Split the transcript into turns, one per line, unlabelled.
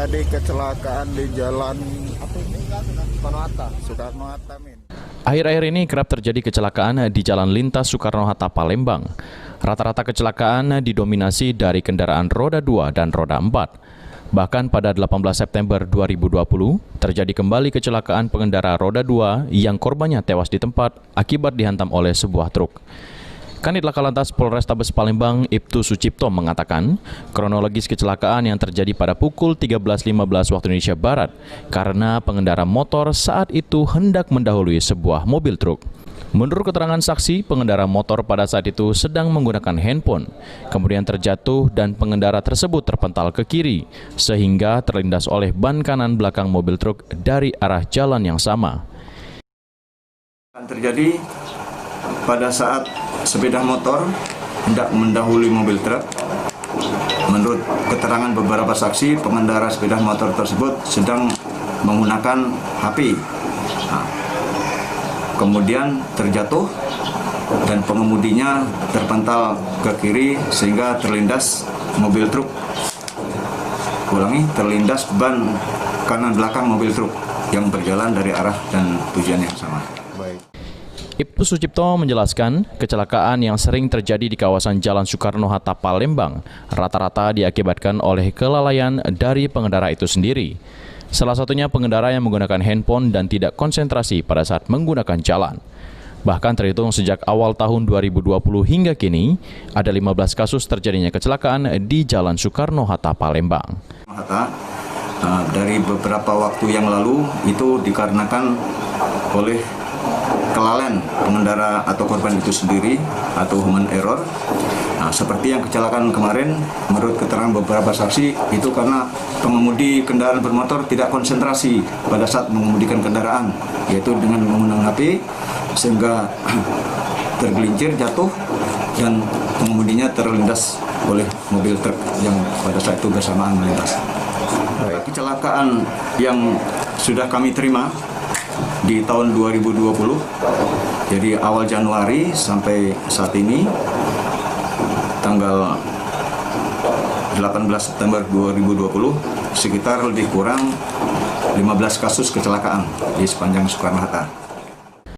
terjadi kecelakaan di jalan Soekarno-Hatta.
Akhir-akhir ini kerap terjadi kecelakaan di jalan lintas Soekarno-Hatta Palembang. Rata-rata kecelakaan didominasi dari kendaraan roda 2 dan roda 4. Bahkan pada 18 September 2020, terjadi kembali kecelakaan pengendara roda 2 yang korbannya tewas di tempat akibat dihantam oleh sebuah truk. Kanit Laka Lantas Polrestabes Palembang, Ibtu Sucipto mengatakan, kronologis kecelakaan yang terjadi pada pukul 13.15 waktu Indonesia Barat karena pengendara motor saat itu hendak mendahului sebuah mobil truk. Menurut keterangan saksi, pengendara motor pada saat itu sedang menggunakan handphone, kemudian terjatuh dan pengendara tersebut terpental ke kiri, sehingga terlindas oleh ban kanan belakang mobil truk dari arah jalan yang sama.
Terjadi pada saat sepeda motor hendak mendahului mobil truk. Menurut keterangan beberapa saksi, pengendara sepeda motor tersebut sedang menggunakan HP. Kemudian terjatuh dan pengemudinya terpental ke kiri sehingga terlindas mobil truk. Terlindas ban kanan belakang mobil truk yang berjalan dari arah dan tujuan yang sama.
Ibtu Sucipto menjelaskan, kecelakaan yang sering terjadi di kawasan Jalan Soekarno-Hatta Palembang rata-rata diakibatkan oleh kelalaian dari pengendara itu sendiri. Salah satunya pengendara yang menggunakan handphone dan tidak konsentrasi pada saat menggunakan jalan. Bahkan terhitung sejak awal tahun 2020 hingga kini, ada 15 kasus terjadinya kecelakaan di Jalan Soekarno-Hatta Palembang.
Dari beberapa waktu yang lalu itu dikarenakan oleh kelalaian pengendara atau korban itu sendiri atau human error. Seperti yang kecelakaan kemarin, menurut keterangan beberapa saksi, itu karena pengemudi kendaraan bermotor tidak konsentrasi pada saat mengemudikan kendaraan, yaitu dengan menggunakan HP, sehingga tergelincir, jatuh, dan pengemudinya terlindas oleh mobil truk yang pada saat itu bersamaan melintas. Kecelakaan yang sudah kami terima di tahun 2020, jadi awal Januari sampai saat ini, tanggal 18 September 2020, sekitar lebih kurang 15 kasus kecelakaan di sepanjang Soekarno-Hatta.